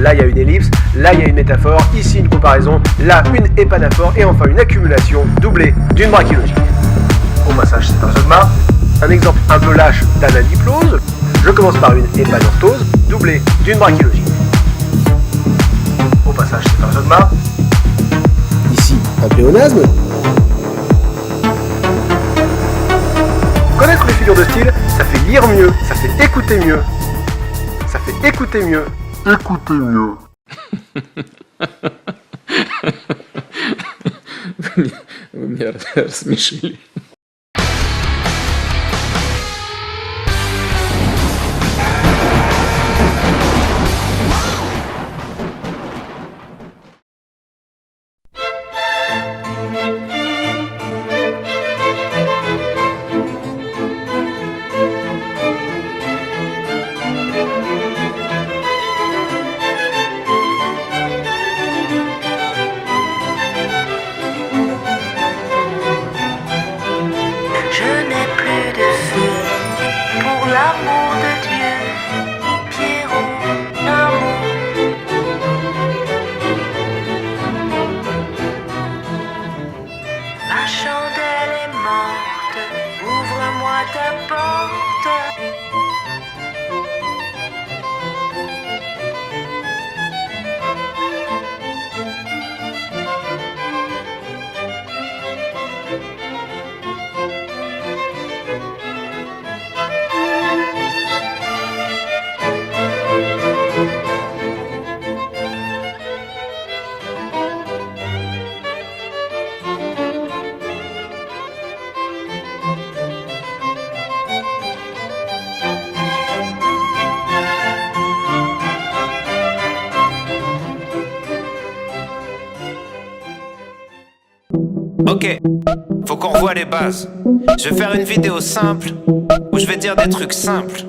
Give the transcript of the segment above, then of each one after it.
là il y a une ellipse, là il y a une métaphore, ici une comparaison, là une épanaphore et enfin une accumulation doublée d'une brachylogie. Au passage, c'est un jeu de main. Un exemple un peu lâche d'anadiplose. Je commence par une épanorthose doublée d'une brachylogie. Au passage, c'est un jeu de main. Ici, un pléonasme. Connaître les figures de style, ça fait lire mieux, ça fait écouter mieux. Ça fait écouter mieux. Écouter mieux. Вы меня рассмешили. L'amour de Dieu, Pierrot, l'amour. Ma chandelle est morte, ouvre-moi ta porte. Ok, faut qu'on revoie les bases. Je vais faire une vidéo simple où je vais dire des trucs simples.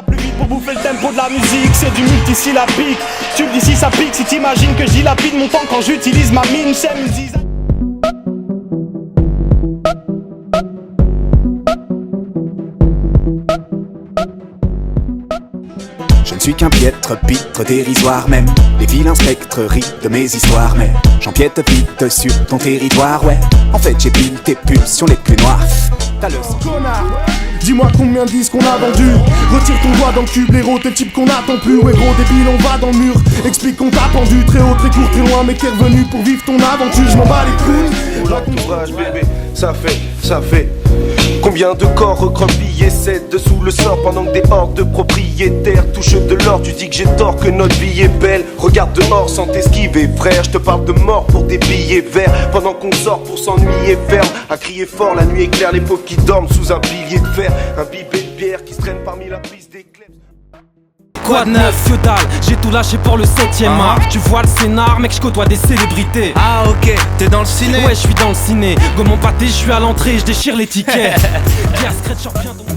Plus vite pour bouffer le tempo de la musique, c'est du multisyllabique. Tu me dis si ça pique, si t'imagines que j'y lapide mon temps quand j'utilise ma mine, c'est une zizanie. Je ne suis qu'un piètre pitre dérisoire, même les vilains spectres rient de mes histoires, mais j'empiète vite sur ton territoire, ouais. En fait j'ai pile tes pulsions les plus noires. T'as le Connard, dis-moi combien de disques on a vendu. Retire ton doigt dans le cube, l'héros, t'es le type qu'on attend plus. Ouais gros débile, on va dans le mur. Explique qu'on t'a pendu, très haut, très court, très loin, mais t'es revenu pour vivre ton aventure. Je m'en bats les couilles. L'entourage bébé, ça fait combien de corps recroquevillés cèdent sous le sort pendant que des hordes de propriétaires touchent de l'or. Tu dis que j'ai tort, que notre vie est belle. Regarde dehors sans t'esquiver frère. Je te parle de mort pour des billets verts pendant qu'on sort pour s'ennuyer ferme. À crier fort, la nuit éclaire les pauvres qui dorment sous un pilier de fer. Un bibet de bière qui se traîne parmi la piste d'éclairs. Quoi de neuf, que dalle, j'ai tout lâché pour le 7ème art. Tu vois le scénar, mec, je côtoie des célébrités. Ah ok, t'es dans le ciné? Ouais, je suis dans le ciné. Go mon pâté, je suis à l'entrée, je déchire les tickets. Pierre Scratcher vient donc.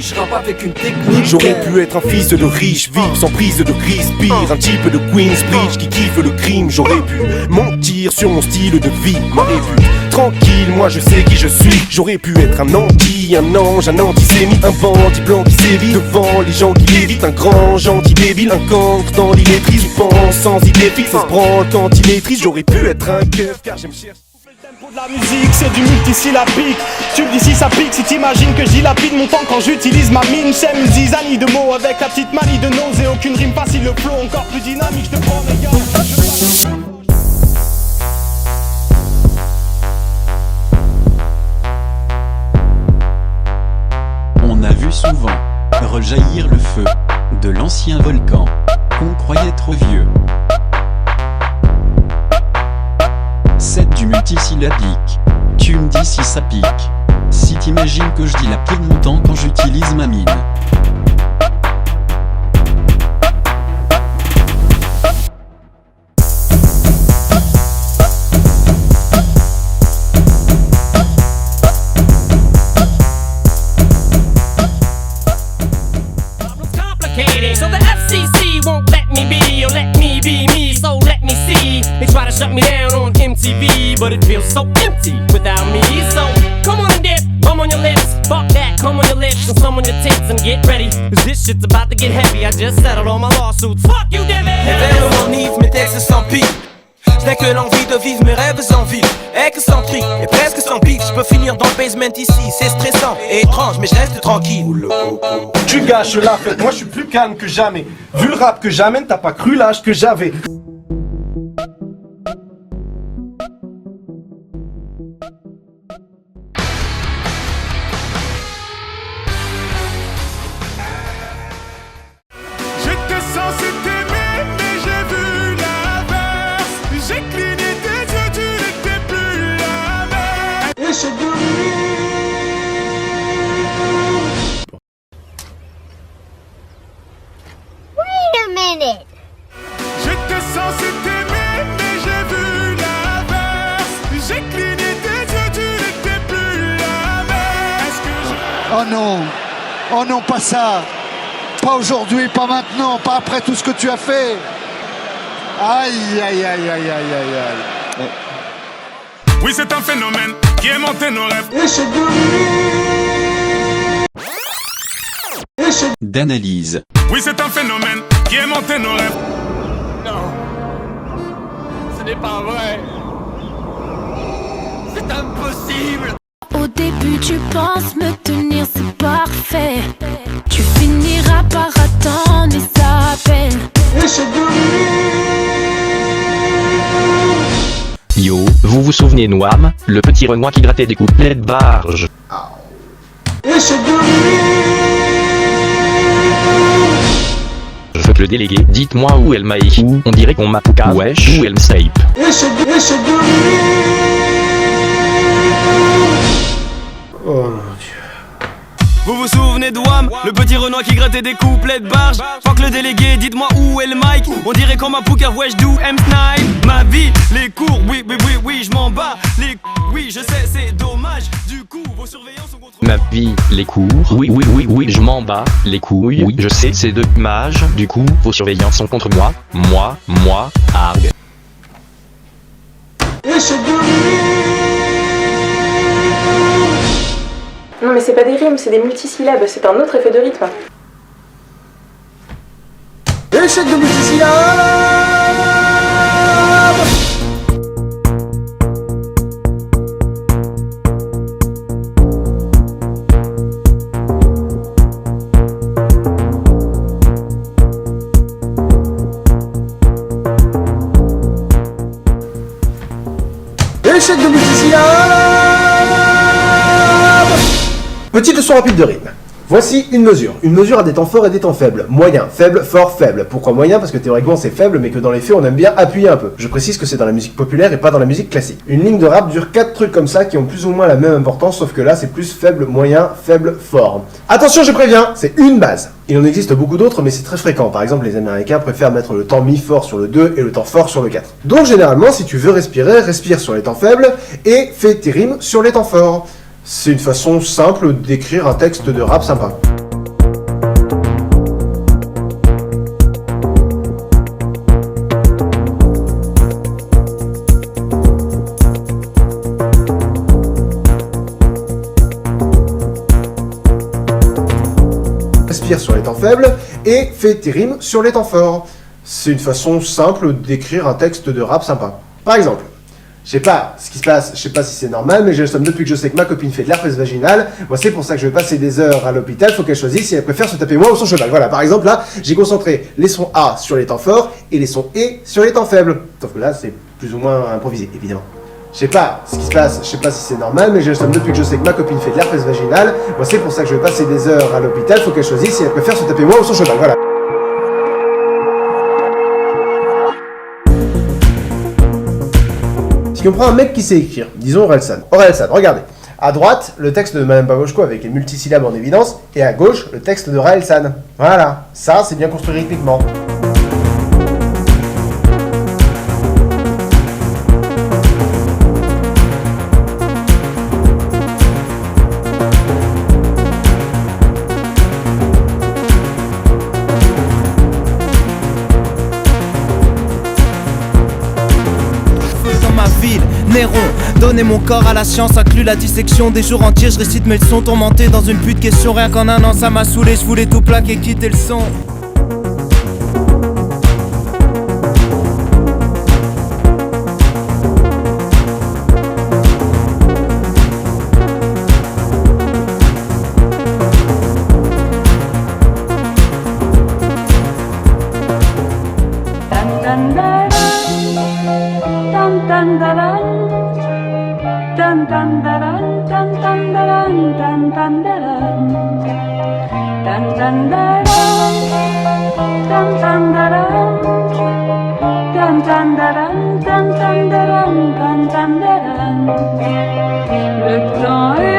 Je rappe avec une technique. J'aurais pu être un fils de riche, vivre sans prise de crise, pire, un type de Queensbridge qui kiffe le crime. J'aurais pu mentir sur mon style de vie, m'aurais vu tranquille, moi je sais qui je suis. J'aurais pu être un anti, un ange, un antisémite, un bandit blanc qui sévit devant les gens qui l'évitent, un grand gentil débile, un cancre dans l'illettrise. Je pense sans idée fixe, ça se branle quand il maîtrise. J'aurais pu être un keuf car j'aime chercher. De la musique, c'est du multisyllabique. Tu me dis si ça pique, si t'imagines que j'y lapide mon temps quand j'utilise ma mine. C'est une zizanie de mots avec la petite manie de nausée. Aucune rime facile, le flow encore plus dynamique. Je te prends les gars. On a vu souvent rejaillir le feu de l'ancien volcan qu'on croyait trop vieux. C'est du multisyllabique. Tu me dis si ça pique. Si t'imagines que je dilapide mon temps quand j'utilise ma mine. So the FCC won't let me be, or let me be me, so let me see. They try to shut me down on MTV, but it feels so empty without me. So come on and dip, bum on your lips, fuck that, come on your lips, and some on your tits, and get ready, cause this shit's about to get heavy. I just settled all my lawsuits, fuck you, damn it. Mes vers m'enivrent, mes textes s'empilent. Je n'ai que l'envie de vivre mes rêves en ville, excentrique et presque sans pique. Je peux finir dans le basement ici, c'est stressant et étrange, mais je reste tranquille. Tu gâches la fête, moi je suis plus calme que jamais. Vu le rap que j'amène, t'as pas cru l'âge que j'avais. J'étais censé t'aimer, mais j'ai vu l'inverse. J'ai cligné tes yeux, tu n'étais plus la même. Et je Wait a minute. J'étais censé t'aimer, mais j'ai vu l'inverse. J'ai cligné tes yeux, tu n'étais plus la même. Est-ce que je... Oh non, oh non, pas ça. Pas aujourd'hui, pas maintenant, pas après tout ce que tu as fait. Aïe, aïe, aïe, aïe, aïe, aïe, aïe. Oui, c'est un phénomène qui est monté nos rêves. D'analyse. Oui, c'est un phénomène qui est monté nos rêves. Non, ce n'est pas vrai. C'est impossible. Au début, tu penses me tenir, c'est parfait. Tu finiras par attendre et ça appelle. Yo, vous vous souvenez Noam, le petit Renoir qui grattait des couplets de barge. Je peux le déléguer, dites-moi où elle m'a écrit. On dirait qu'on m'a pouka, wesh, où elle me sape. Oh mon dieu. Vous vous souvenez de Wham, le petit Renoir qui grattait des couplets de barge. Fuck le délégué, dites-moi où est le mic. On dirait qu'on m'a pouka, wesh, do M9. Ma vie, les cours, oui, oui, oui, oui, je m'en bats. Oui, je sais, c'est dommage. Du coup, vos surveillants sont contre... Ma vie, les cours, oui, oui, oui, oui, je m'en bats, les couilles, oui, je sais, c'est dommage. Du coup, vos surveillants sont contre moi, arg. Non mais c'est pas des rimes, c'est des multisyllabes, c'est un autre effet de rythme. Échec de multisyllabes. Échec de multisyllabes. Petite leçon rapide de rime. Voici une mesure. Une mesure a des temps forts et des temps faibles. Moyen, faible, fort, faible. Pourquoi moyen? Parce que théoriquement c'est faible, mais que dans les faits on aime bien appuyer un peu. Je précise que c'est dans la musique populaire et pas dans la musique classique. Une ligne de rap dure 4 trucs comme ça qui ont plus ou moins la même importance, sauf que là c'est plus faible, moyen, faible, fort. Attention, je préviens, c'est une base. Il en existe beaucoup d'autres, mais c'est très fréquent. Par exemple, les Américains préfèrent mettre le temps mi fort sur le 2 et le temps fort sur le 4. Donc généralement, si tu veux respirer, respire sur les temps faibles et fais tes rimes sur les temps forts. C'est une façon simple d'écrire un texte de rap sympa. Respire sur les temps faibles et fais tes rimes sur les temps forts. C'est une façon simple d'écrire un texte de rap sympa. Par exemple, je sais pas ce qui se passe, je sais pas si c'est normal, mais j'ai le somme depuis que je sais que ma copine fait de l'herpès vaginal. Moi, c'est pour ça que je vais passer des heures à l'hôpital. Faut qu'elle choisisse si elle préfère se taper moi ou son cheval. Voilà, par exemple, là, j'ai concentré les sons A sur les temps forts et les sons E sur les temps faibles. Sauf que là, c'est plus ou moins improvisé, évidemment. Je sais pas ce qui se passe, je sais pas si c'est normal, mais j'ai le somme depuis que je sais que ma copine fait de l'herpès vaginal. Moi, c'est pour ça que je vais passer des heures à l'hôpital. Faut qu'elle choisisse si elle préfère se taper moi ou son cheval. Voilà. Si on prend un mec qui sait écrire, disons Orelsan. Orelsan, regardez. À droite, le texte de Madame Pavoshko avec les multisyllabes en évidence, et à gauche, le texte de Raël San. Voilà, ça c'est bien construit rythmiquement. Néron, donner mon corps à la science inclut la dissection des jours entiers. Je récite mes leçons tourmentés dans une pute question. Rien qu'en un an ça m'a saoulé, je voulais tout plaquer, quitter le son. Le temps est